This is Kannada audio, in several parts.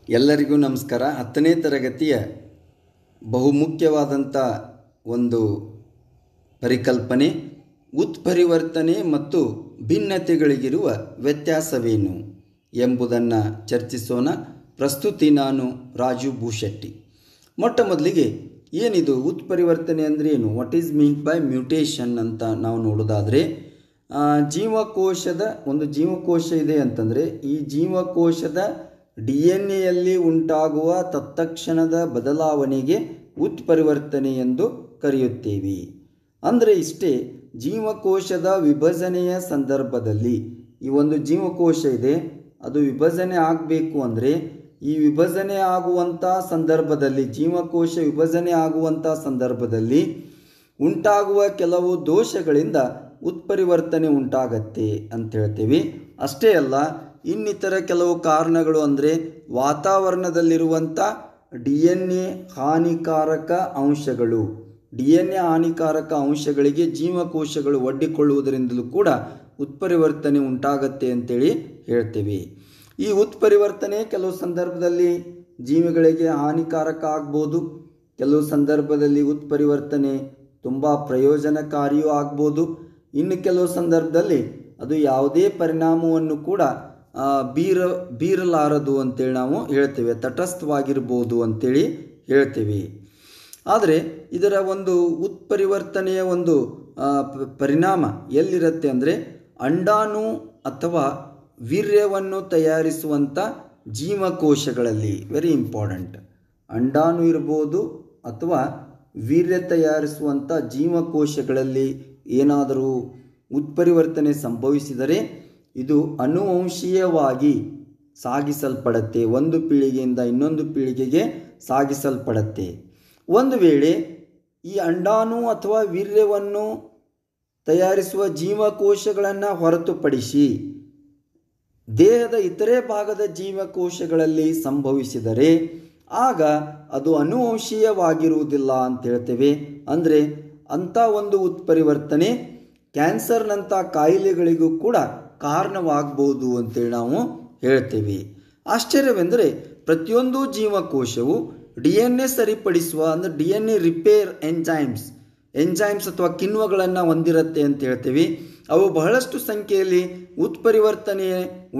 ಎಲ್ಲರಿಗೂ ನಮಸ್ಕಾರ. 10ನೇ ತರಗತಿಯ ಬಹುಮುಖ್ಯವಾದಂಥ ಒಂದು ಪರಿಕಲ್ಪನೆ ಉತ್ಪರಿವರ್ತನೆ ಮತ್ತು ಭಿನ್ನತೆಗಳಿಗಿರುವ ವ್ಯತ್ಯಾಸವೇನು ಎಂಬುದನ್ನು ಚರ್ಚಿಸೋಣ. ಪ್ರಸ್ತುತಿ ನಾನು ರಾಜು ಭೂಶೆಟ್ಟಿ. ಮೊಟ್ಟ ಮೊದಲಿಗೆ ಏನಿದು ಉತ್ಪರಿವರ್ತನೆ ಅಂದರೆ ಏನು, what is mean by mutation ಅಂತ ನಾವು ನೋಡೋದಾದರೆ, ಒಂದು ಜೀವಕೋಶ ಇದೆ ಅಂತಂದರೆ ಈ ಜೀವಕೋಶದ DNA ಉಂಟಾಗುವ ತತ್ಕ್ಷಣದ ಬದಲಾವಣೆಗೆ ಉತ್ಪರಿವರ್ತನೆ ಎಂದು ಕರೆಯುತ್ತೇವೆ. ಅಂದರೆ ಇಷ್ಟೇ, ಜೀವಕೋಶದ ವಿಭಜನೆಯ ಸಂದರ್ಭದಲ್ಲಿ ಈ ಒಂದು ಜೀವಕೋಶ ಇದೆ, ಅದು ವಿಭಜನೆ ಆಗಬೇಕು ಅಂದರೆ ಈ ವಿಭಜನೆ ಆಗುವಂಥ ಸಂದರ್ಭದಲ್ಲಿ, ಜೀವಕೋಶ ವಿಭಜನೆ ಆಗುವಂಥ ಸಂದರ್ಭದಲ್ಲಿ ಉಂಟಾಗುವ ಕೆಲವು ದೋಷಗಳಿಂದ ಉತ್ಪರಿವರ್ತನೆ ಉಂಟಾಗತ್ತೆ ಅಂತ ಹೇಳ್ತೀವಿ. ಅಷ್ಟೇ ಅಲ್ಲ, ಇನ್ನಿತರ ಕೆಲವು ಕಾರಣಗಳು ಅಂದರೆ ವಾತಾವರಣದಲ್ಲಿರುವಂಥ DNA ಹಾನಿಕಾರಕ ಅಂಶಗಳಿಗೆ ಜೀವಕೋಶಗಳು ಒಡ್ಡಿಕೊಳ್ಳುವುದರಿಂದಲೂ ಕೂಡ ಉತ್ಪರಿವರ್ತನೆ ಉಂಟಾಗತ್ತೆ ಅಂತೇಳಿ ಹೇಳ್ತೀವಿ. ಈ ಉತ್ಪರಿವರ್ತನೆ ಕೆಲವು ಸಂದರ್ಭದಲ್ಲಿ ಜೀವಿಗಳಿಗೆ ಹಾನಿಕಾರಕ ಆಗ್ಬೋದು, ಕೆಲವು ಸಂದರ್ಭದಲ್ಲಿ ಉತ್ಪರಿವರ್ತನೆ ತುಂಬ ಪ್ರಯೋಜನಕಾರಿಯೂ ಆಗ್ಬೋದು, ಇನ್ನು ಕೆಲವು ಸಂದರ್ಭದಲ್ಲಿ ಅದು ಯಾವುದೇ ಪರಿಣಾಮವನ್ನು ಕೂಡ ಬೀರಲಾರದು ಅಂತೇಳಿ ನಾವು ಹೇಳ್ತೇವೆ, ತಟಸ್ಥವಾಗಿರ್ಬೋದು ಅಂತೇಳಿ ಹೇಳ್ತೀವಿ. ಆದರೆ ಇದರ ಒಂದು ಉತ್ಪರಿವರ್ತನೆಯ ಒಂದು ಪರಿಣಾಮ ಎಲ್ಲಿರುತ್ತೆ ಅಂದರೆ ಅಂಡಾಣು ಅಥವಾ ವೀರ್ಯವನ್ನು ತಯಾರಿಸುವಂಥ ಜೀವಕೋಶಗಳಲ್ಲಿ. Very important. ಅಂಡಾಣು ಇರ್ಬೋದು ಅಥವಾ ವೀರ್ಯ ತಯಾರಿಸುವಂಥ ಜೀವಕೋಶಗಳಲ್ಲಿ ಏನಾದರೂ ಉತ್ಪರಿವರ್ತನೆ ಸಂಭವಿಸಿದರೆ ಇದು ಅನುವಂಶೀಯವಾಗಿ ಸಾಗಿಸಲ್ಪಡುತ್ತೆ, ಒಂದು ಪೀಳಿಗೆಯಿಂದ ಇನ್ನೊಂದು ಪೀಳಿಗೆಗೆ ಸಾಗಿಸಲ್ಪಡುತ್ತೆ. ಒಂದು ವೇಳೆ ಈ ಅಂಡಾಣು ಅಥವಾ ವೀರ್ಯವನ್ನು ತಯಾರಿಸುವ ಜೀವಕೋಶಗಳನ್ನು ಹೊರತುಪಡಿಸಿ ದೇಹದ ಇತರೆ ಭಾಗದ ಜೀವಕೋಶಗಳಲ್ಲಿ ಸಂಭವಿಸಿದರೆ ಆಗ ಅದು ಅನುವಂಶೀಯವಾಗಿರುವುದಿಲ್ಲ ಅಂತ ಹೇಳ್ತೇವೆ. ಅಂದರೆ ಅಂಥ ಒಂದು ಉತ್ಪರಿವರ್ತನೆ ಕ್ಯಾನ್ಸರ್ನಂಥ ಕಾಯಿಲೆಗಳಿಗೂ ಕೂಡ ಕಾರಣವಾಗಬಹುದು ಅಂತೇಳಿ ನಾವು ಹೇಳ್ತೇವೆ. ಆಶ್ಚರ್ಯವೆಂದರೆ ಪ್ರತಿಯೊಂದು ಜೀವಕೋಶವು DNA ಸರಿಪಡಿಸುವ ಅಂದರೆ DNA ರಿಪೇರ್ ಎಂಜೈಮ್ಸ್ ಅಥವಾ ಕಿಣ್ವಗಳನ್ನು ಹೊಂದಿರುತ್ತೆ ಅಂತ ಹೇಳ್ತೀವಿ. ಅವು ಬಹಳಷ್ಟು ಸಂಖ್ಯೆಯಲ್ಲಿ ಉತ್ಪರಿವರ್ತನೆ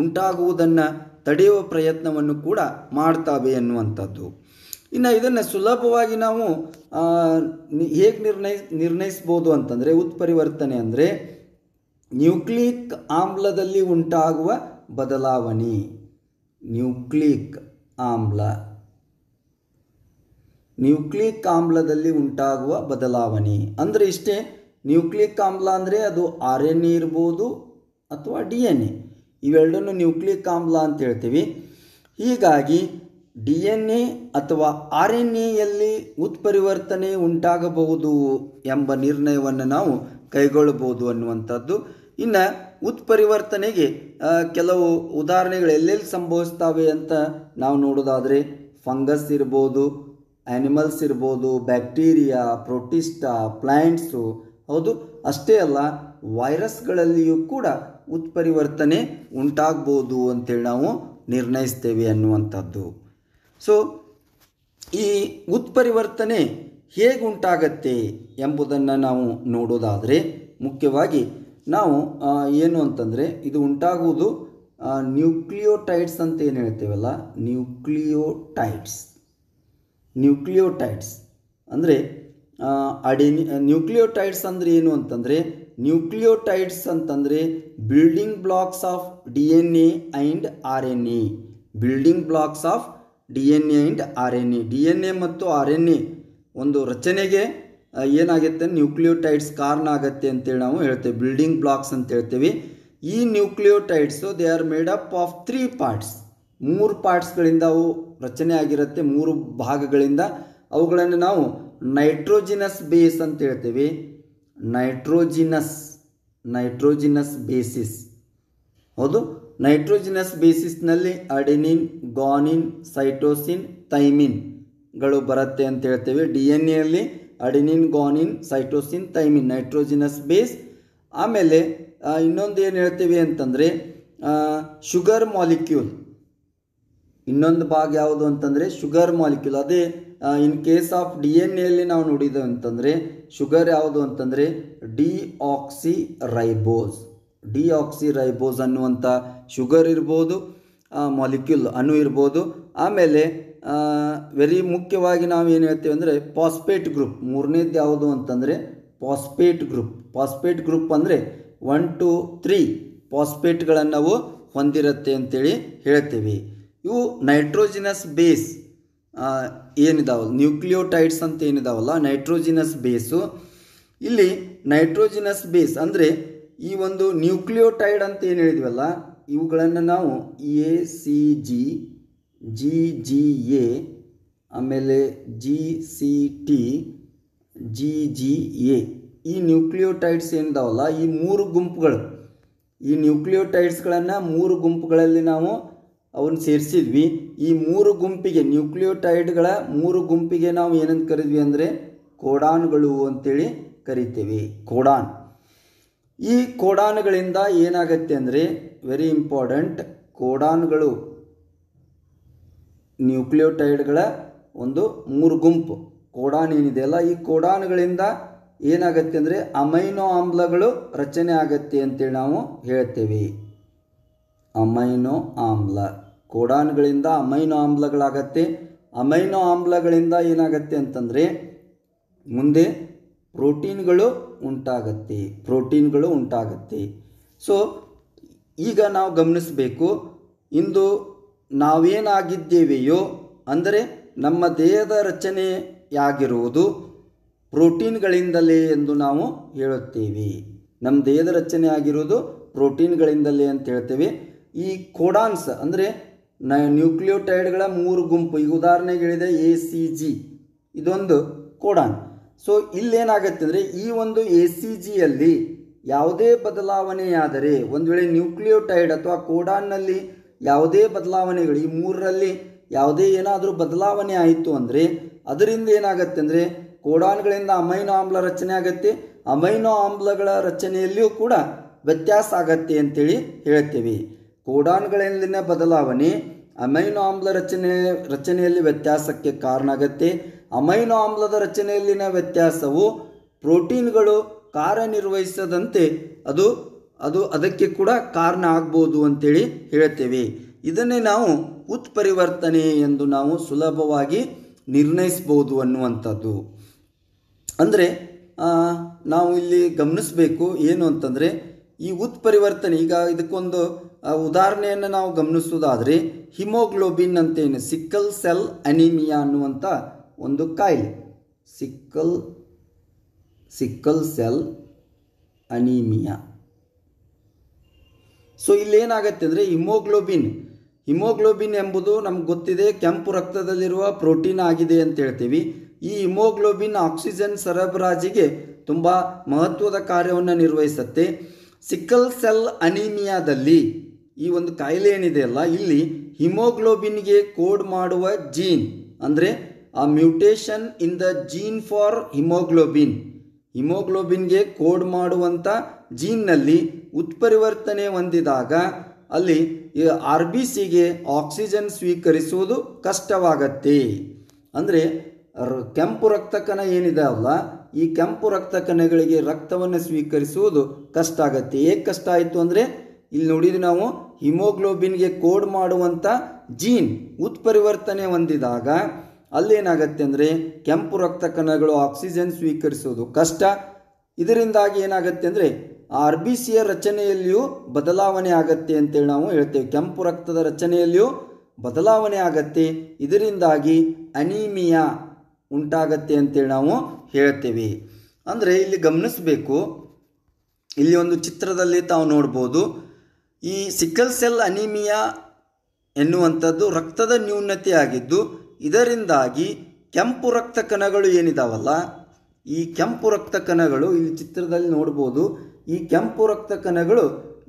ಉಂಟಾಗುವುದನ್ನು ತಡೆಯುವ ಪ್ರಯತ್ನವನ್ನು ಕೂಡ ಮಾಡ್ತವೆ ಅನ್ನುವಂಥದ್ದು. ಇನ್ನು ಇದನ್ನು ಸುಲಭವಾಗಿ ನಾವು ಹೇಗೆ ನಿರ್ಣಯಿಸ್ಬೋದು ಅಂತಂದರೆ, ಉತ್ಪರಿವರ್ತನೆ ಅಂದರೆ ನ್ಯೂಕ್ಲಿಯಿಕ್ ಆಮ್ಲದಲ್ಲಿ ಉಂಟಾಗುವ ಬದಲಾವಣೆ. ನ್ಯೂಕ್ಲಿಯಿಕ್ ಆಮ್ಲದಲ್ಲಿ ಉಂಟಾಗುವ ಬದಲಾವಣೆ ಅಂದರೆ ಇಷ್ಟೇ. ನ್ಯೂಕ್ಲಿಯಿಕ್ ಆಮ್ಲ ಅಂದರೆ ಅದು RNA ಇರ್ಬೋದು ಅಥವಾ DNA, ಇವೆರಡನ್ನು ನ್ಯೂಕ್ಲಿಯಿಕ್ ಆಮ್ಲ ಅಂತ ಹೇಳ್ತೀವಿ. ಹೀಗಾಗಿ DNA ಅಥವಾ RNAಯಲ್ಲಿ ಉತ್ಪರಿವರ್ತನೆ ಉಂಟಾಗಬಹುದು ಎಂಬ ನಿರ್ಣಯವನ್ನು ನಾವು ಕೈಗೊಳ್ಳಬಹುದು ಅನ್ನುವಂಥದ್ದು. ಇನ್ನು ಉತ್ಪರಿವರ್ತನೆಗೆ ಕೆಲವು ಉದಾಹರಣೆಗಳು ಎಲ್ಲೆಲ್ಲಿ ಸಂಭವಿಸ್ತವೆ ಅಂತ ನಾವು ನೋಡೋದಾದರೆ, ಫಂಗಸ್ ಇರ್ಬೋದು, ಆ್ಯನಿಮಲ್ಸ್ ಇರ್ಬೋದು, ಬ್ಯಾಕ್ಟೀರಿಯಾ, ಪ್ರೋಟಿಸ್ಟಾ, ಪ್ಲ್ಯಾಂಟ್ಸು, ಹೌದು. ಅಷ್ಟೇ ಅಲ್ಲ, ವೈರಸ್ಗಳಲ್ಲಿಯೂ ಕೂಡ ಉತ್ಪರಿವರ್ತನೆ ಉಂಟಾಗ್ಬೋದು ಅಂತೇಳಿ ನಾವು ನಿರ್ಣಯಿಸ್ತೇವೆ ಅನ್ನುವಂಥದ್ದು. ಸೊ ಈ ಉತ್ಪರಿವರ್ತನೆ ಹೇಗೆ ಉಂಟಾಗತ್ತೆ ಎಂಬುದನ್ನು ನಾವು ನೋಡೋದಾದರೆ, ಮುಖ್ಯವಾಗಿ ನಾವು ಏನು ಅಂತಂದರೆ ಇದು ಉಂಟಾಗುವುದು ನ್ಯೂಕ್ಲಿಯೋಟೈಡ್ಸ್ ಅಂತ ಏನು ಹೇಳ್ತೇವಲ್ಲ, ನ್ಯೂಕ್ಲಿಯೋಟೈಡ್ಸ್ ಅಂದರೆ ನ್ಯೂಕ್ಲಿಯೋಟೈಡ್ಸ್ ಅಂದರೆ ಏನು ಅಂತಂದರೆ, ನ್ಯೂಕ್ಲಿಯೋಟೈಡ್ಸ್ ಅಂತಂದರೆ building blocks of DNA and RNA. DNA ಮತ್ತು RNA ಒಂದು ರಚನೆಗೆ ಏನಾಗುತ್ತೆ, ನ್ಯೂಕ್ಲಿಯೋಟೈಡ್ಸ್ ಕಾರಣ ಆಗತ್ತೆ ಅಂತೇಳಿ ನಾವು ಹೇಳ್ತೇವೆ, ಬಿಲ್ಡಿಂಗ್ ಬ್ಲಾಕ್ಸ್ ಅಂತ ಹೇಳ್ತೇವೆ. ಈ nucleotides they are made up of 3 parts. 3 ಪಾರ್ಟ್ಸ್ಗಳಿಂದ ಅವು ರಚನೆ ಆಗಿರುತ್ತೆ, 3 ಭಾಗಗಳಿಂದ. ಅವುಗಳನ್ನು ನಾವು ನೈಟ್ರೋಜಿನಸ್ ಬೇಸ್ ಅಂತ ಹೇಳ್ತೇವೆ. ನೈಟ್ರೋಜಿನಸ್ ಬೇಸಿಸ್, ಹೌದು. ನೈಟ್ರೋಜಿನಸ್ ಬೇಸಿಸ್ನಲ್ಲಿ ಅಡೆನಿನ್, ಗ್ವಾನಿನ್, ಸೈಟೋಸಿನ್, ಥೈಮಿನ್ಗಳು ಬರುತ್ತೆ ಅಂತ ಹೇಳ್ತೇವೆ. DNA adenine, guanine, cytosine, thymine nitrogenous base. ಆಮೇಲೆ ಇನ್ನೊಂದು ಏನು ಹೇಳ್ತೀವಿ ಅಂತಂದರೆ ಶುಗರ್ ಮಾಲಿಕ್ಯೂಲ್ ಇನ್ನೊಂದು ಭಾಗ ಯಾವುದು ಅಂತಂದರೆ ಶುಗರ್ ಮಾಲಿಕ್ಯೂಲ್. ಅದೇ ಇನ್ ಕೇಸ್ ಆಫ್ DNA ನಾವು ನೋಡಿದ್ದೇವೆ ಅಂತಂದರೆ ಶುಗರ್ ಯಾವುದು ಅಂತಂದರೆ ಡಿಆಕ್ಸಿರೈಬೋಸ್ ಅನ್ನುವಂಥ ಶುಗರ್ ಇರ್ಬೋದು, ಮಾಲಿಕ್ಯೂಲ್ ಅಣು ಇರ್ಬೋದು. ಆಮೇಲೆ ವೆರಿ ಮುಖ್ಯವಾಗಿ ನಾವು ಏನು ಹೇಳ್ತೀವಿ ಅಂದರೆ ಫಾಸ್ಫೇಟ್ ಗ್ರೂಪ್. ಮೂರನೇದು ಯಾವುದು ಅಂತಂದರೆ ಫಾಸ್ಫೇಟ್ ಗ್ರೂಪ್ ಅಂದರೆ 1 to 3 ಫಾಸ್ಫೇಟ್ಗಳನ್ನು ನಾವು ಹೊಂದಿರುತ್ತೆ ಅಂತೇಳಿ ಹೇಳ್ತೀವಿ. ಇವು ನೈಟ್ರೋಜಿನಸ್ ಬೇಸ್ ಏನಿದಾವಲ್ಲ, ನ್ಯೂಕ್ಲಿಯೋಟೈಡ್ಸ್ ಅಂತ ಏನಿದಾವಲ್ಲ, ನೈಟ್ರೋಜಿನಸ್ ಬೇಸು. ಇಲ್ಲಿ ನೈಟ್ರೋಜಿನಸ್ ಬೇಸ್ ಅಂದರೆ ಈ ಒಂದು ನ್ಯೂಕ್ಲಿಯೋಟೈಡ್ ಅಂತ ಏನು ಹೇಳಿದ್ವಲ್ಲ, ಇವುಗಳನ್ನು ನಾವು ACG, GGA, ಆಮೇಲೆ GCT, GGA ಈ ನ್ಯೂಕ್ಲಿಯೋಟೈಡ್ಸ್ ಏನಿದಾವಲ್ಲ, ಈ 3 ಗುಂಪುಗಳು, ಈ ನ್ಯೂಕ್ಲಿಯೋಟೈಡ್ಸ್ಗಳನ್ನು 3 ಗುಂಪುಗಳಲ್ಲಿ ನಾವು ಅವನ್ನ ಸೇರಿಸಿದ್ವಿ. ಈ 3 ಗುಂಪಿಗೆ, ನ್ಯೂಕ್ಲಿಯೋಟೈಡ್ಗಳ 3 ಗುಂಪಿಗೆ ನಾವು ಏನಂತ ಕರಿದ್ವಿ ಅಂದರೆ ಕೋಡಾನ್ಗಳು ಅಂತೇಳಿ ಕರಿತೀವಿ. ಕೋಡಾನ್. ಈ ಕೋಡಾನ್ಗಳಿಂದ ಏನಾಗತ್ತೆ ಅಂದರೆ ವೆರಿ ಇಂಪಾರ್ಟೆಂಟ್, ಕೋಡಾನ್ಗಳು ನ್ಯೂಕ್ಲಿಯೋಟೈಡ್ಗಳ ಒಂದು 3 ಗುಂಪು ಕೋಡಾನ್ ಏನಿದೆಯಲ್ಲ, ಈ ಕೋಡಾನ್ಗಳಿಂದ ಏನಾಗತ್ತೆ ಅಂದರೆ ಅಮೈನೋ ಆಮ್ಲಗಳು ರಚನೆ ಆಗತ್ತೆ ಅಂತೇಳಿ ನಾವು ಹೇಳ್ತೇವೆ. ಅಮೈನೋ ಆಮ್ಲ, ಕೋಡಾನ್ಗಳಿಂದ ಅಮೈನೋ ಆಮ್ಲಗಳಾಗತ್ತೆ. ಅಮೈನೋ ಆಮ್ಲಗಳಿಂದ ಏನಾಗತ್ತೆ ಅಂತಂದರೆ ಮುಂದೆ ಪ್ರೋಟೀನ್ಗಳು ಉಂಟಾಗತ್ತೆ. ಸೊ ಈಗ ನಾವು ಗಮನಿಸಬೇಕು, ಇಂದು ನಾವೇನಾಗಿದ್ದೇವೆಯೋ ಅಂದರೆ ನಮ್ಮ ದೇಹದ ರಚನೆಯಾಗಿರುವುದು ಪ್ರೋಟೀನ್ಗಳಿಂದಲೇ ಎಂದು ನಾವು ಹೇಳುತ್ತೇವೆ. ನಮ್ಮ ದೇಹದ ರಚನೆ ಆಗಿರುವುದು ಪ್ರೋಟೀನ್ಗಳಿಂದಲೇ ಅಂತ ಹೇಳ್ತೇವೆ. ಈ ಕೋಡಾನ್ಸ್ ಅಂದರೆ ನ್ಯೂಕ್ಲಿಯೋಟೈಡ್ಗಳ 3 ಗುಂಪು, ಈಗ ಉದಾಹರಣೆಗೆ ಹೇಳಿದೆ ACG, ಇದೊಂದು ಕೋಡಾನ್. ಸೊ ಇಲ್ಲೇನಾಗತ್ತೆ ಅಂದರೆ ಈ ಒಂದು ACGಯಲ್ಲಿ ಯಾವುದೇ ಬದಲಾವಣೆಯಾದರೆ, ಒಂದು ವೇಳೆ ನ್ಯೂಕ್ಲಿಯೋಟೈಡ್ ಅಥವಾ ಕೋಡಾನ್ನಲ್ಲಿ ಯಾವುದೇ ಬದಲಾವಣೆಗಳು, ಈ 3ರಲ್ಲಿ ಯಾವುದೇ ಏನಾದರೂ ಬದಲಾವಣೆ ಆಯಿತು ಅಂದರೆ ಅದರಿಂದ ಏನಾಗತ್ತೆ ಅಂದರೆ ಕೋಡಾನ್ಗಳಿಂದ ಅಮೈನೋ ಆಮ್ಲ ರಚನೆ ಆಗತ್ತೆ. ಅಮೈನೋ ಆಮ್ಲಗಳ ರಚನೆಯಲ್ಲಿಯೂ ಕೂಡ ವ್ಯತ್ಯಾಸ ಆಗತ್ತೆ ಅಂತೇಳಿ ಹೇಳ್ತೇವೆ. ಕೋಡಾನ್ಗಳಲ್ಲಿನ ಬದಲಾವಣೆ ಅಮೈನೋ ಆಮ್ಲ ರಚನೆಯಲ್ಲಿ ವ್ಯತ್ಯಾಸಕ್ಕೆ ಕಾರಣ ಆಗತ್ತೆ. ಅಮೈನೋ ಆಮ್ಲದ ರಚನೆಯಲ್ಲಿನ ವ್ಯತ್ಯಾಸವು ಪ್ರೋಟೀನ್ಗಳು ಕಾರ್ಯನಿರ್ವಹಿಸದಂತೆ ಅದಕ್ಕೆ ಕೂಡ ಕಾರಣ ಆಗ್ಬೋದು ಅಂತೇಳಿ ಹೇಳ್ತೇವೆ. ಇದನ್ನೇ ನಾವು ಉತ್ಪರಿವರ್ತನೆ ಎಂದು ನಾವು ಸುಲಭವಾಗಿ ನಿರ್ಣಯಿಸ್ಬೋದು ಅನ್ನುವಂಥದ್ದು. ಅಂದರೆ ನಾವು ಇಲ್ಲಿ ಗಮನಿಸಬೇಕು ಏನು ಅಂತಂದರೆ ಈ ಉತ್ಪರಿವರ್ತನೆ, ಈಗ ಇದಕ್ಕೊಂದು ಉದಾಹರಣೆಯನ್ನು ನಾವು ಗಮನಿಸೋದಾದರೆ ಹಿಮೋಗ್ಲೋಬಿನ್ ಅಂತೇನು, ಸಿಕ್ಕಲ್ ಸೆಲ್ ಅನಿಮಿಯಾ ಅನ್ನುವಂಥ ಒಂದು ಕಾಯಿಲೆ, ಸಿಕ್ಕಲ್ ಸೆಲ್ ಅನಿಮಿಯಾ. ಸೊ ಇಲ್ಲೇನಾಗತ್ತೆ ಅಂದರೆ ಹಿಮೋಗ್ಲೋಬಿನ್ ಎಂಬುದು ನಮ್ಗೆ ಗೊತ್ತಿದೆ ಕೆಂಪು ರಕ್ತದಲ್ಲಿರುವ ಪ್ರೋಟೀನ್ ಆಗಿದೆ ಅಂತ ಹೇಳ್ತೀವಿ. ಈ ಹಿಮೋಗ್ಲೋಬಿನ್ ಆಕ್ಸಿಜನ್ ಸರಬರಾಜಿಗೆ ತುಂಬ ಮಹತ್ವದ ಕಾರ್ಯವನ್ನು ನಿರ್ವಹಿಸುತ್ತೆ. ಸಿಕ್ಕಲ್ ಸೆಲ್ ಅನಿಮಿಯಾದಲ್ಲಿ ಈ ಒಂದು ಕಾಯಿಲೆ ಏನಿದೆಯಲ್ಲ, ಇಲ್ಲಿ ಹಿಮೋಗ್ಲೋಬಿನ್ಗೆ ಕೋಡ್ ಮಾಡುವ ಜೀನ್ ಅಂದರೆ ಆ mutation in the gene for ಹಿಮೋಗ್ಲೋಬಿನ್ಗೆ ಕೋಡ್ ಮಾಡುವಂಥ ಜೀನ್ನಲ್ಲಿ ಉತ್ಪರಿವರ್ತನೆ ಹೊಂದಿದಾಗ ಅಲ್ಲಿ RBCಗೆ ಆಕ್ಸಿಜನ್ ಸ್ವೀಕರಿಸುವುದು ಕಷ್ಟವಾಗತ್ತೆ. ಅಂದರೆ ಕೆಂಪು ರಕ್ತ ಕಣ ಏನಿದೆ ಅಲ್ಲ, ಈ ಕೆಂಪು ರಕ್ತ ಕಣಗಳಿಗೆ ರಕ್ತವನ್ನು ಸ್ವೀಕರಿಸುವುದು ಕಷ್ಟ ಆಗತ್ತೆ. ಹೇಗೆ ಕಷ್ಟ ಆಯಿತು ಅಂದರೆ ಇಲ್ಲಿ ನೋಡಿದ್ವಿ ನಾವು, ಹಿಮೋಗ್ಲೋಬಿನ್ಗೆ ಕೋಡ್ ಮಾಡುವಂಥ ಜೀನ್ ಉತ್ಪರಿವರ್ತನೆ ಹೊಂದಿದಾಗ ಅಲ್ಲೇನಾಗತ್ತೆ ಅಂದರೆ ಕೆಂಪು ರಕ್ತ ಕಣಗಳು ಆಕ್ಸಿಜನ್ ಸ್ವೀಕರಿಸುವುದು ಕಷ್ಟ. ಇದರಿಂದಾಗಿ ಏನಾಗುತ್ತೆ ಅಂದರೆ RBCಯ ರಚನೆಯಲ್ಲಿಯೂ ಬದಲಾವಣೆ ಆಗತ್ತೆ ಅಂತೇಳಿ ನಾವು ಹೇಳ್ತೇವೆ. ಕೆಂಪು ರಕ್ತದ ರಚನೆಯಲ್ಲಿಯೂ ಬದಲಾವಣೆ ಆಗತ್ತೆ. ಇದರಿಂದಾಗಿ ಅನೀಮಿಯಾ ಉಂಟಾಗತ್ತೆ ಅಂತೇಳಿ ನಾವು ಹೇಳ್ತೇವೆ. ಅಂದರೆ ಇಲ್ಲಿ ಗಮನಿಸಬೇಕು, ಇಲ್ಲಿ ಒಂದು ಚಿತ್ರದಲ್ಲಿ ತಾವು ನೋಡ್ಬೋದು, ಈ ಸಿಕ್ಕಲ್ ಸೆಲ್ ಅನೀಮಿಯಾ ಎನ್ನುವಂಥದ್ದು ರಕ್ತದ ನ್ಯೂನತೆ ಆಗಿದ್ದು, ಇದರಿಂದಾಗಿ ಕೆಂಪು ರಕ್ತ ಕಣಗಳು ಏನಿದಾವಲ್ಲ, ಈ ಕೆಂಪು ರಕ್ತ ಕಣಗಳು ಇಲ್ಲಿ ಚಿತ್ರದಲ್ಲಿ ನೋಡ್ಬೋದು. ಈ ಕೆಂಪು ರಕ್ತ ಕಣಗಳು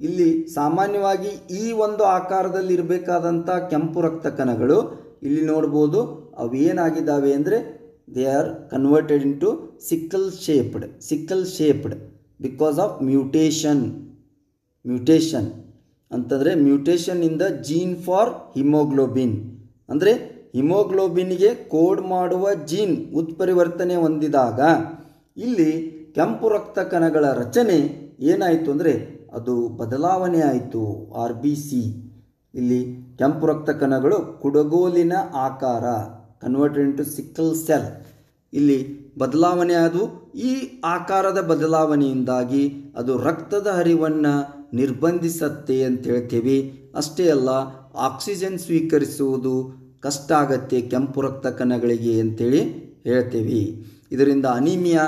ಇಲ್ಲಿ ಸಾಮಾನ್ಯವಾಗಿ ಈ ಒಂದು ಆಕಾರದಲ್ಲಿ ಇರಬೇಕಾದಂಥ ಕೆಂಪು ರಕ್ತ ಕಣಗಳು ಇಲ್ಲಿ ನೋಡ್ಬೋದು. ಅವು ಏನಾಗಿದ್ದಾವೆ ಅಂದರೆ they are converted into sickle shaped because of mutation ಅಂತಂದರೆ mutation in the gene for haemoglobin. ಅಂದರೆ ಹಿಮೋಗ್ಲೋಬಿನ್ಗೆ ಕೋಡ್ ಮಾಡುವ ಜೀನ್ ಉತ್ಪರಿವರ್ತನೆ ಹೊಂದಿದಾಗ ಇಲ್ಲಿ ಕೆಂಪು ರಕ್ತ ಕಣಗಳ ರಚನೆ ಏನಾಯಿತು ಅಂದರೆ ಅದು ಬದಲಾವಣೆ ಆಯಿತು. RBC ಇಲ್ಲಿ ಕೆಂಪು ರಕ್ತ ಕಣಗಳು ಕುಡಗೋಲಿನ ಆಕಾರ ಕನ್ವರ್ಟೆಡ್ ಇಂಟು ಸಿಕ್ಕಲ್ ಸೆಲ್ ಇಲ್ಲಿ ಬದಲಾವಣೆ ಆದವು. ಈ ಆಕಾರದ ಬದಲಾವಣೆಯಿಂದಾಗಿ ಅದು ರಕ್ತದ ಹರಿವನ್ನು ನಿರ್ಬಂಧಿಸುತ್ತೆ ಅಂತ ಹೇಳ್ತೀವಿ. ಅಷ್ಟೇ ಅಲ್ಲ, ಆಕ್ಸಿಜನ್ ಸ್ವೀಕರಿಸುವುದು ಕಷ್ಟ ಆಗತ್ತೆ ಕೆಂಪು ರಕ್ತ ಕಣಗಳಿಗೆ ಅಂತೇಳಿ ಹೇಳ್ತೀವಿ. ಇದರಿಂದ ಅನಿಮಿಯಾ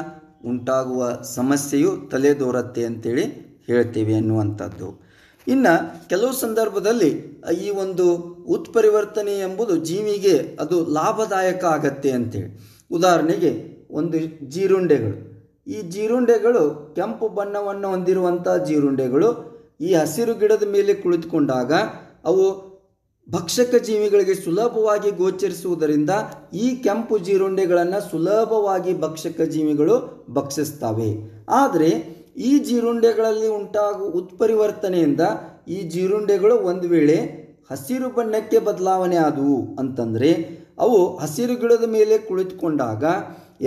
ಉಂಟಾಗುವ ಸಮಸ್ಯೆಯು ತಲೆದೋರತ್ತೆ ಅಂತೇಳಿ ಹೇಳ್ತೀವಿ ಅನ್ನುವಂಥದ್ದು. ಇನ್ನು ಕೆಲವು ಸಂದರ್ಭದಲ್ಲಿ ಈ ಒಂದು ಉತ್ಪರಿವರ್ತನೆ ಎಂಬುದು ಜೀವಿಗೆ ಅದು ಲಾಭದಾಯಕ ಆಗತ್ತೆ ಅಂತೇಳಿ. ಉದಾಹರಣೆಗೆ ಒಂದು ಜೀರುಂಡೆಗಳು, ಈ ಜೀರುಂಡೆಗಳು ಕೆಂಪು ಬಣ್ಣವನ್ನು ಹೊಂದಿರುವಂಥ ಜೀರುಂಡೆಗಳು ಈ ಹಸಿರು ಗಿಡದ ಮೇಲೆ ಕುಳಿತುಕೊಂಡಾಗ ಅವು ಭಕ್ಷಕ ಜೀವಿಗಳಿಗೆ ಸುಲಭವಾಗಿ ಗೋಚರಿಸುವುದರಿಂದ ಈ ಕೆಂಪು ಜೀರುಂಡೆಗಳನ್ನು ಸುಲಭವಾಗಿ ಭಕ್ಷಕ ಜೀವಿಗಳು ಭಕ್ಷಿಸ್ತವೆ. ಆದರೆ ಈ ಜೀರುಂಡೆಗಳಲ್ಲಿ ಉಂಟಾಗುವ ಉತ್ಪರಿವರ್ತನೆಯಿಂದ ಈ ಜೀರುಂಡೆಗಳು ಒಂದು ವೇಳೆ ಹಸಿರು ಬಣ್ಣಕ್ಕೆ ಬದಲಾವಣೆ ಆದವು ಅಂತಂದರೆ ಅವು ಹಸಿರು ಗಿಡದ ಮೇಲೆ ಕುಳಿತುಕೊಂಡಾಗ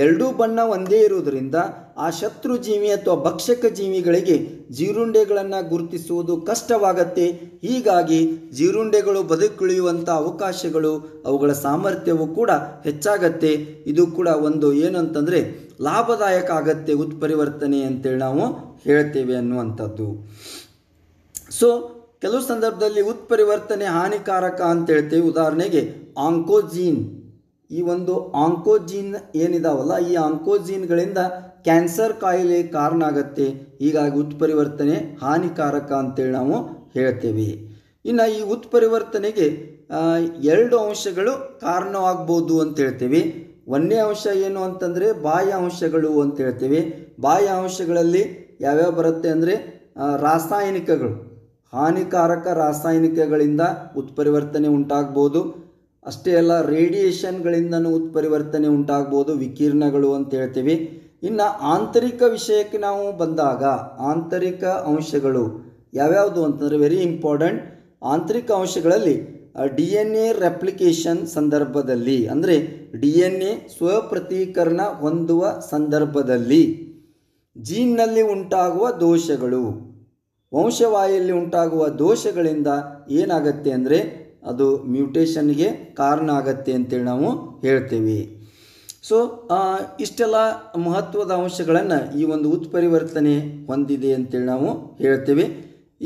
ಎರಡೂ ಬಣ್ಣ ಒಂದೇ ಇರುವುದರಿಂದ ಆ ಶತ್ರು ಜೀವಿ ಅಥವಾ ಭಕ್ಷಕ ಜೀವಿಗಳಿಗೆ ಜೀರುಂಡೆಗಳನ್ನು ಗುರುತಿಸುವುದು ಕಷ್ಟವಾಗತ್ತೆ. ಹೀಗಾಗಿ ಜೀರುಂಡೆಗಳು ಬದುಕುಳಿಯುವಂಥ ಅವಕಾಶಗಳು, ಅವುಗಳ ಸಾಮರ್ಥ್ಯವು ಕೂಡ ಹೆಚ್ಚಾಗತ್ತೆ. ಇದು ಕೂಡ ಒಂದು ಏನಂತಂದರೆ ಲಾಭದಾಯಕ ಆಗತ್ತೆ ಉತ್ಪರಿವರ್ತನೆ ಅಂತೇಳಿ ನಾವು ಹೇಳ್ತೇವೆ ಅನ್ನುವಂಥದ್ದು. ಸೊ ಕೆಲವು ಸಂದರ್ಭದಲ್ಲಿ ಉತ್ಪರಿವರ್ತನೆ ಹಾನಿಕಾರಕ ಅಂತ ಹೇಳ್ತೇವೆ. ಉದಾಹರಣೆಗೆ ಆಂಕೋಜೀನ್, ಈ ಒಂದು ಆಂಕೋಜೀನ್ ಏನಿದಾವಲ್ಲ, ಈ ಆಂಕೋಜೀನ್ಗಳಿಂದ ಕ್ಯಾನ್ಸರ್ ಕಾಯಿಲೆ ಕಾರಣ ಆಗತ್ತೆ. ಹೀಗಾಗಿ ಉತ್ಪರಿವರ್ತನೆ ಹಾನಿಕಾರಕ ಅಂತೇಳಿ ನಾವು ಹೇಳ್ತೇವೆ. ಇನ್ನು ಈ ಉತ್ಪರಿವರ್ತನೆಗೆ ಎರಡು ಅಂಶಗಳು ಕಾರಣವಾಗ್ಬೋದು ಅಂತ ಹೇಳ್ತೇವೆ. ಒಂದನೇ ಅಂಶ ಏನು ಅಂತಂದರೆ ಬಾಹ್ಯ ಅಂಶಗಳು ಅಂತ ಹೇಳ್ತೇವೆ. ಬಾಹ್ಯ ಅಂಶಗಳಲ್ಲಿ ಯಾವ್ಯಾವ ಬರುತ್ತೆ ಅಂದರೆ ರಾಸಾಯನಿಕಗಳು, ಹಾನಿಕಾರಕ ರಾಸಾಯನಿಕಗಳಿಂದ ಉತ್ಪರಿವರ್ತನೆ ಉಂಟಾಗ್ಬೋದು. ಅಷ್ಟೇ ಅಲ್ಲ, ರೇಡಿಯೇಷನ್ಗಳಿಂದನೂ ಉತ್ಪರಿವರ್ತನೆ ಉಂಟಾಗ್ಬೋದು, ವಿಕಿರಣಗಳು ಅಂತ ಹೇಳ್ತೀವಿ. ಇನ್ನು ಆಂತರಿಕ ವಿಷಯಕ್ಕೆ ನಾವು ಬಂದಾಗ ಆಂತರಿಕ ಅಂಶಗಳು ಯಾವ್ಯಾವುದು ಅಂತಂದರೆ ವೆರಿ ಇಂಪಾರ್ಟೆಂಟ್. ಆಂತರಿಕ ಅಂಶಗಳಲ್ಲಿ DNA ರೆಪ್ಲಿಕೇಶನ್ ಸಂದರ್ಭದಲ್ಲಿ, ಅಂದರೆ DNA ಸ್ವಪ್ರತೀಕರಣ ಹೊಂದುವ ಸಂದರ್ಭದಲ್ಲಿ ಜೀನ್ನಲ್ಲಿ ಉಂಟಾಗುವ ದೋಷಗಳು, ವಂಶವಾಹಿಯಲ್ಲಿ ಉಂಟಾಗುವ ದೋಷಗಳಿಂದ ಏನಾಗತ್ತೆ ಅಂದರೆ ಅದು ಮ್ಯೂಟೇಷನ್ಗೆ ಕಾರಣ ಆಗತ್ತೆ ಅಂತೇಳಿ ನಾವು ಹೇಳ್ತೇವೆ. ಸೊ ಇಷ್ಟೆಲ್ಲ ಮಹತ್ವದ ಅಂಶಗಳನ್ನು ಈ ಒಂದು ಉತ್ಪರಿವರ್ತನೆ ಹೊಂದಿದೆ ಅಂತೇಳಿ ನಾವು ಹೇಳ್ತೇವೆ.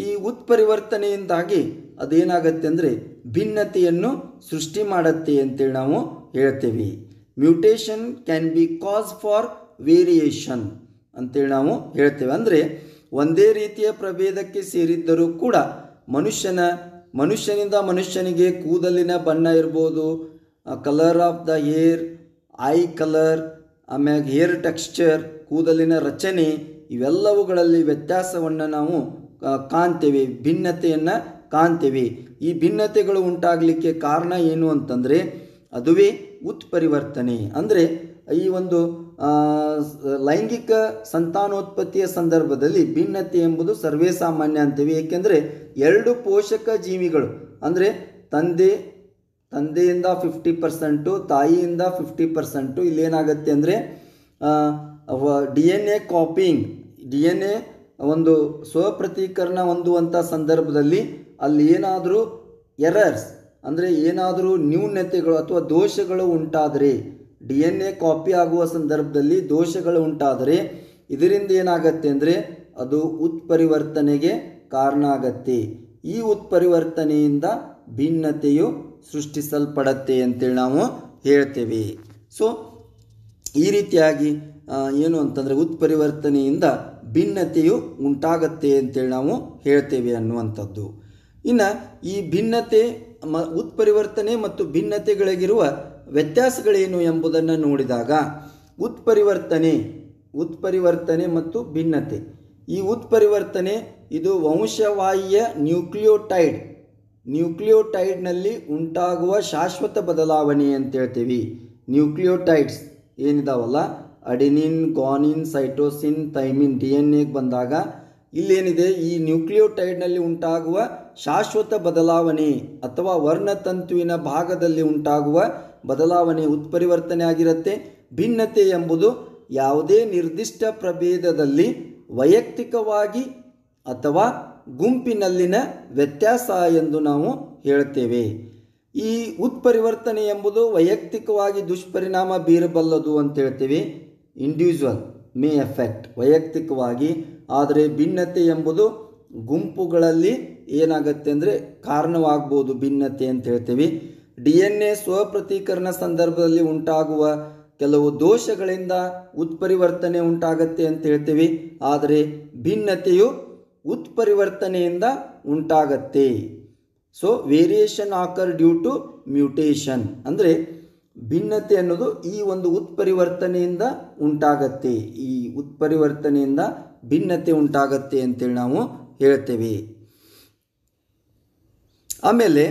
ಈ ಉತ್ಪರಿವರ್ತನೆಯಿಂದಾಗಿ ಅದೇನಾಗತ್ತೆ ಅಂದರೆ ಭಿನ್ನತೆಯನ್ನು ಸೃಷ್ಟಿ ಮಾಡುತ್ತೆ ಅಂತೇಳಿ ನಾವು ಹೇಳ್ತೇವೆ. Mutation can be cause for variation ಅಂತೇಳಿ ನಾವು ಹೇಳ್ತೇವೆ. ಅಂದರೆ ಒಂದೇ ರೀತಿಯ ಪ್ರಭೇದಕ್ಕೆ ಸೇರಿದ್ದರೂ ಕೂಡ ಮನುಷ್ಯನಿಂದ ಮನುಷ್ಯನಿಗೆ ಕೂದಲಿನ ಬಣ್ಣ ಇರ್ಬೋದು, colour of the hair, I colour, ಆಮ್ಯಾಗ ಹೇರ್ ಟೆಕ್ಸ್ಚರ್, ಕೂದಲಿನ ರಚನೆ, ಇವೆಲ್ಲವುಗಳಲ್ಲಿ ವ್ಯತ್ಯಾಸವನ್ನು ನಾವು ಕಾಣ್ತೇವೆ, ಭಿನ್ನತೆಯನ್ನು ಕಾಣ್ತೇವೆ. ಈ ಭಿನ್ನತೆಗಳು ಉಂಟಾಗಲಿಕ್ಕೆ ಕಾರಣ ಏನು ಅಂತಂದರೆ ಅದುವೇ ಉತ್ಪರಿವರ್ತನೆ. ಅಂದರೆ ಈ ಒಂದು ಲೈಂಗಿಕ ಸಂತಾನೋತ್ಪತ್ತಿಯ ಸಂದರ್ಭದಲ್ಲಿ ಭಿನ್ನತೆ ಎಂಬುದು ಸರ್ವೇ ಸಾಮಾನ್ಯ ಅಂತೀವಿ. ಏಕೆಂದರೆ ಎರಡು ಪೋಷಕ ಜೀವಿಗಳು, ಅಂದರೆ ತಂದೆಯಿಂದ 50%, ತಾಯಿಯಿಂದ 50%, ಇಲ್ಲೇನಾಗುತ್ತೆ ಅಂದರೆ DNA ಕಾಪಿಂಗ್, DNA ಒಂದು ಸ್ವಪ್ರತೀಕರಣ ಹೊಂದುವಂಥ ಸಂದರ್ಭದಲ್ಲಿ ಅಲ್ಲಿ ಏನಾದರೂ ಎರರ್ಸ್, ಅಂದರೆ ಏನಾದರೂ ನ್ಯೂನತೆಗಳು ಅಥವಾ ದೋಷಗಳು ಉಂಟಾದರೆ, DNA ಕಾಪಿ ಆಗುವ ಸಂದರ್ಭದಲ್ಲಿ ದೋಷಗಳು ಉಂಟಾದರೆ ಇದರಿಂದ ಏನಾಗತ್ತೆ ಅಂದರೆ ಅದು ಉತ್ಪರಿವರ್ತನೆಗೆ ಕಾರಣ ಆಗತ್ತೆ. ಈ ಉತ್ಪರಿವರ್ತನೆಯಿಂದ ಭಿನ್ನತೆಯು ಸೃಷ್ಟಿಸಲ್ಪಡತ್ತೆ ಅಂತೇಳಿ ನಾವು ಹೇಳ್ತೇವೆ. ಸೊ ಈ ರೀತಿಯಾಗಿ ಏನು ಅಂತಂದರೆ ಉತ್ಪರಿವರ್ತನೆಯಿಂದ ಭಿನ್ನತೆಯು ಉಂಟಾಗತ್ತೆ ಅಂತೇಳಿ ನಾವು ಹೇಳ್ತೇವೆ ಅನ್ನುವಂಥದ್ದು. ಇನ್ನು ಈ ಭಿನ್ನತೆ ಉತ್ಪರಿವರ್ತನೆ ಮತ್ತು ಭಿನ್ನತೆಗಳಿಗಿರುವ ವ್ಯತ್ಯಾಸಗಳೇನು ಎಂಬುದನ್ನು ನೋಡಿದಾಗ ಉತ್ಪರಿವರ್ತನೆ ಮತ್ತು ಭಿನ್ನತೆ, ಈ ಉತ್ಪರಿವರ್ತನೆ ಇದು ವಂಶವಾಹಿಯ ನ್ಯೂಕ್ಲಿಯೋಟೈಡ್ನಲ್ಲಿ ಉಂಟಾಗುವ ಶಾಶ್ವತ ಬದಲಾವಣೆ ಅಂತ ಹೇಳ್ತೀವಿ. ನ್ಯೂಕ್ಲಿಯೋಟೈಡ್ಸ್ ಏನಿದಾವಲ್ಲ, ಅಡೆನಿನ್, ಗ್ವಾನಿನ್, ಸೈಟೋಸಿನ್, ಥೈಮಿನ್, DNAಗೆ ಬಂದಾಗ ಇಲ್ಲೇನಿದೆ, ಈ ನ್ಯೂಕ್ಲಿಯೋಟೈಡ್ನಲ್ಲಿ ಉಂಟಾಗುವ ಶಾಶ್ವತ ಬದಲಾವಣೆ ಅಥವಾ ವರ್ಣತಂತುವಿನ ಭಾಗದಲ್ಲಿ ಉಂಟಾಗುವ ಬದಲಾವಣೆ ಉತ್ಪರಿವರ್ತನೆ ಆಗಿರುತ್ತೆ. ಭಿನ್ನತೆ ಎಂಬುದು ಯಾವುದೇ ನಿರ್ದಿಷ್ಟ ಪ್ರಭೇದದಲ್ಲಿ ವೈಯಕ್ತಿಕವಾಗಿ ಅಥವಾ ಗುಂಪಿನಲ್ಲಿನ ವ್ಯತ್ಯಾಸ ಎಂದು ನಾವು ಹೇಳ್ತೇವೆ. ಈ ಉತ್ಪರಿವರ್ತನೆ ಎಂಬುದು ವೈಯಕ್ತಿಕವಾಗಿ ದುಷ್ಪರಿಣಾಮ ಬೀರಬಲ್ಲದು ಅಂತ ಹೇಳ್ತೇವೆ. ಇಂಡಿವಿಜುವಲ್ ಮೇ ಎಫೆಕ್ಟ್, ವೈಯಕ್ತಿಕವಾಗಿ. ಆದರೆ ಭಿನ್ನತೆ ಎಂಬುದು ಗುಂಪುಗಳಲ್ಲಿ ಏನಾಗುತ್ತೆ ಅಂದರೆ ಕಾರಣವಾಗ್ಬೋದು ಭಿನ್ನತೆ ಅಂತ ಹೇಳ್ತೇವೆ. DNA ಸ್ವಪ್ರತೀಕರಣ ಸಂದರ್ಭದಲ್ಲಿ ಉಂಟಾಗುವ ಕೆಲವು ದೋಷಗಳಿಂದ ಉತ್ಪರಿವರ್ತನೆ ಉಂಟಾಗತ್ತೆ ಅಂತ ಹೇಳ್ತೇವೆ. ಆದರೆ ಭಿನ್ನತೆಯು ಉತ್ಪರಿವರ್ತನೆಯಿಂದ ಉಂಟಾಗತ್ತೆ. So variation occur due to mutation, ಅಂದರೆ ಭಿನ್ನತೆ ಅನ್ನೋದು ಈ ಒಂದು ಉತ್ಪರಿವರ್ತನೆಯಿಂದ ಉಂಟಾಗತ್ತೆ. ಈ ಉತ್ಪರಿವರ್ತನೆಯಿಂದ ಭಿನ್ನತೆ ಉಂಟಾಗತ್ತೆ ಅಂತೇಳಿ ನಾವು ಹೇಳ್ತೇವೆ. ಆಮೇಲೆ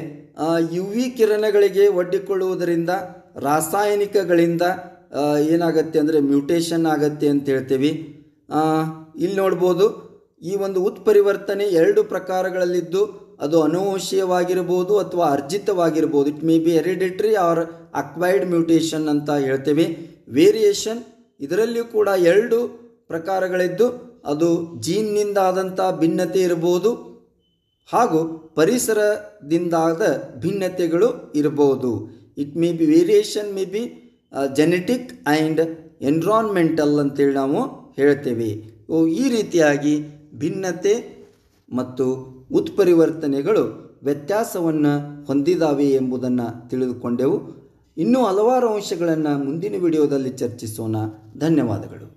UV ಕಿರಣಗಳಿಗೆ ಒಡ್ಡಿಕೊಳ್ಳುವುದರಿಂದ ರಾಸಾಯನಿಕಗಳಿಂದ ಏನಾಗತ್ತೆ ಅಂದರೆ ಮ್ಯೂಟೇಷನ್ ಆಗತ್ತೆ ಅಂತ ಹೇಳ್ತೇವೆ. ಇಲ್ಲಿ ನೋಡ್ಬೋದು, ಈ ಒಂದು ಉತ್ಪರಿವರ್ತನೆ 2 ಪ್ರಕಾರಗಳಲ್ಲಿದ್ದು ಅದು ಅನುವಂಶೀಯವಾಗಿರ್ಬೋದು ಅಥವಾ ಅರ್ಜಿತವಾಗಿರ್ಬೋದು. It may be hereditary or acquired mutation ಅಂತ ಹೇಳ್ತೇವೆ. ವೇರಿಯೇಷನ್ ಇದರಲ್ಲಿಯೂ ಕೂಡ 2 ಪ್ರಕಾರಗಳಿದ್ದು ಅದು ಜೀನ್ನಿಂದ ಆದಂಥ ಭಿನ್ನತೆ ಇರಬಹುದು ಹಾಗೂ ಪರಿಸರದಿಂದಾದ ಭಿನ್ನತೆಗಳು ಇರಬಹುದು. It may B variation may be genetic and environmental ಅಂತೇಳಿ ನಾವು ಹೇಳ್ತೇವೆ. ಈ ರೀತಿಯಾಗಿ ಭಿನ್ನತೆ ಮತ್ತು ಉತ್ಪರಿವರ್ತನೆಗಳು ವ್ಯತ್ಯಾಸವನ್ನು ಹೊಂದಿದಾವೆ ಎಂಬುದನ್ನು ತಿಳಿದುಕೊಂಡೆವು. ಇನ್ನೂ ಹಲವಾರು ಅಂಶಗಳನ್ನು ಮುಂದಿನ ವಿಡಿಯೋದಲ್ಲಿ ಚರ್ಚಿಸೋಣ. ಧನ್ಯವಾದಗಳು.